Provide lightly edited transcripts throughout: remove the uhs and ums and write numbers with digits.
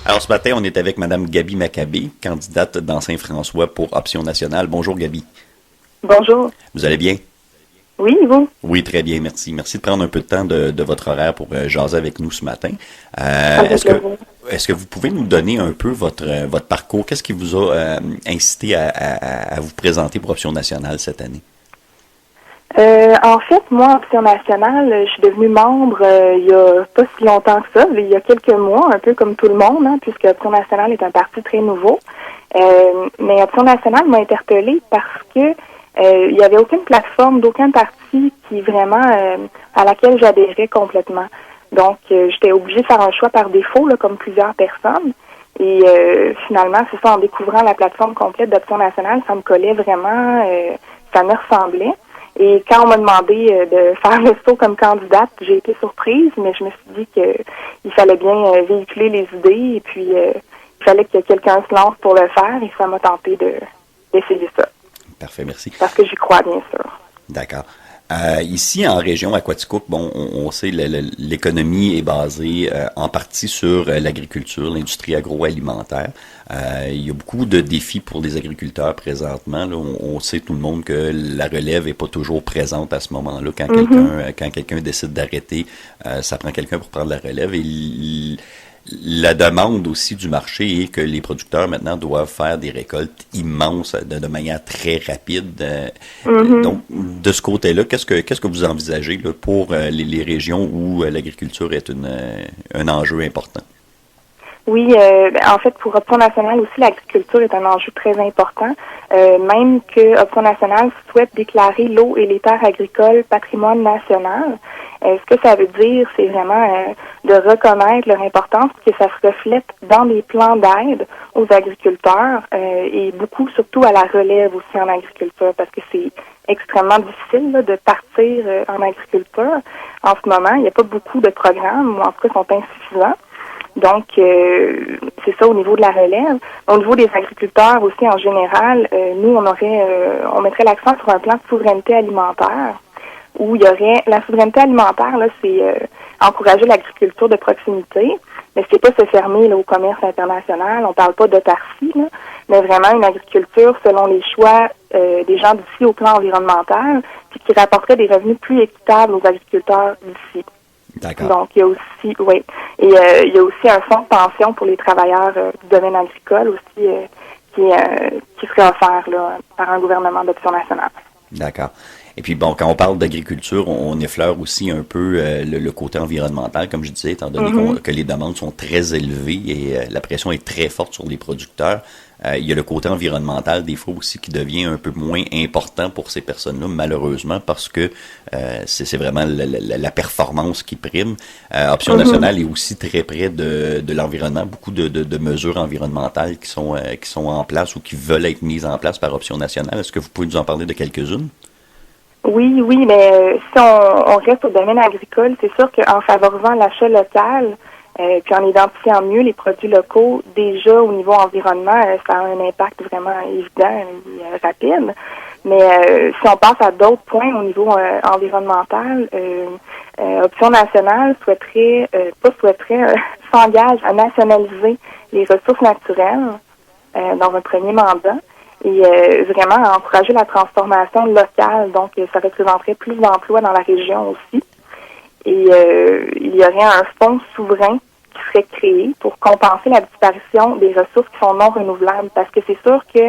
Alors ce matin, on est avec Madame Gaby Maccabé, candidate dans Saint-François pour Option nationale. Bonjour Gaby. Bonjour. Vous allez bien? Oui, vous? Oui, très bien, merci. Merci de prendre un peu de temps de votre horaire pour jaser avec nous ce matin. Est-ce que vous pouvez nous donner un peu votre parcours? Qu'est-ce qui vous a incité à vous présenter pour Option nationale cette année? En fait, moi, Option nationale, je suis devenue membre il y a pas si longtemps que ça, il y a quelques mois, un peu comme tout le monde, hein, puisque Option nationale est un parti très nouveau. Mais Option nationale m'a interpellée parce que il n'y avait aucune plateforme d'aucun parti qui vraiment à laquelle j'adhérais complètement. Donc, j'étais obligée de faire un choix par défaut, là, comme plusieurs personnes. Et finalement, c'est ça, en découvrant la plateforme complète d'Option nationale, ça me collait vraiment, ça me ressemblait. Et quand on m'a demandé de faire le saut comme candidate, j'ai été surprise, mais je me suis dit qu'il fallait bien véhiculer les idées et puis il fallait que quelqu'un se lance pour le faire et ça m'a tenté d'essayer ça. Parfait, merci. Parce que j'y crois, bien sûr. D'accord. Ici, en région Aquaticook, bon, on sait l'économie est basée en partie sur l'agriculture, l'industrie agroalimentaire. Il y a beaucoup de défis pour les agriculteurs présentement. Là, on sait tout le monde que la relève est pas toujours présente à ce moment-là. Quand quelqu'un décide d'arrêter, ça prend quelqu'un pour prendre la relève. Et la demande aussi du marché est que les producteurs maintenant doivent faire des récoltes immenses de manière très rapide. Donc, de ce côté-là, qu'est-ce que vous envisagez là, pour les régions où l'agriculture est un enjeu important? Oui, en fait, pour Option nationale aussi, l'agriculture est un enjeu très important. Même que Option nationale souhaite déclarer l'eau et les terres agricoles patrimoine national. Ce que ça veut dire, c'est vraiment de reconnaître leur importance, que ça se reflète dans les plans d'aide aux agriculteurs et beaucoup, surtout à la relève aussi en agriculture, parce que c'est extrêmement difficile là, de partir en agriculture. En ce moment, il n'y a pas beaucoup de programmes, ou en tout cas, sont insuffisants. Donc, c'est ça au niveau de la relève. Au niveau des agriculteurs aussi en général, nous, on mettrait l'accent sur un plan de souveraineté alimentaire où il y aurait la souveraineté alimentaire, là, c'est encourager l'agriculture de proximité, mais c'est pas se fermer là, au commerce international. On parle pas d'autarcie, là, mais vraiment une agriculture selon les choix des gens d'ici au plan environnemental, puis qui rapporterait des revenus plus équitables aux agriculteurs d'ici. D'accord. Donc, il y a aussi, oui, et il y a aussi un fonds de pension pour les travailleurs du domaine agricole aussi qui serait offert là, par un gouvernement d'Option nationale. D'accord. Et puis bon, quand on parle d'agriculture, on effleure aussi un peu le côté environnemental, comme je disais, étant donné que les demandes sont très élevées et la pression est très forte sur les producteurs. Il y a le côté environnemental, des fois aussi, qui devient un peu moins important pour ces personnes-là, malheureusement, parce que c'est vraiment la performance qui prime. Option nationale est aussi très près de l'environnement. Beaucoup de mesures environnementales qui sont en place ou qui veulent être mises en place par Option nationale. Est-ce que vous pouvez nous en parler de quelques-unes? Oui, mais si on reste au domaine agricole, c'est sûr qu'en favorisant l'achat local, puis en identifiant mieux les produits locaux, déjà au niveau environnement, ça a un impact vraiment évident et rapide. Mais si on passe à d'autres points au niveau environnemental, Option nationale s'engage à nationaliser les ressources naturelles dans un premier mandat. Et vraiment à encourager la transformation locale. Donc, ça représenterait plus d'emplois dans la région aussi. Et il y aurait un fonds souverain qui serait créé pour compenser la disparition des ressources qui sont non renouvelables. Parce que c'est sûr que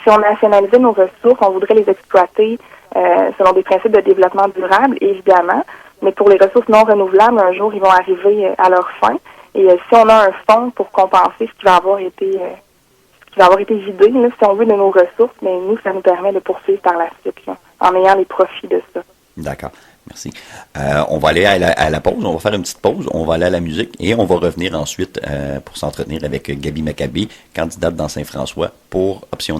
si on nationalisait nos ressources, on voudrait les exploiter selon des principes de développement durable, évidemment. Mais pour les ressources non renouvelables, un jour, ils vont arriver à leur fin. Et si on a un fonds pour compenser ce qui va avoir été vidé, là, si on veut, de nos ressources, mais nous, ça nous permet de poursuivre par la suite, là, en ayant les profits de ça. D'accord. Merci. On va aller à la pause. On va faire une petite pause. On va aller à la musique et on va revenir ensuite pour s'entretenir avec Gaby Maccabé, candidate dans Saint-François pour Option nationale.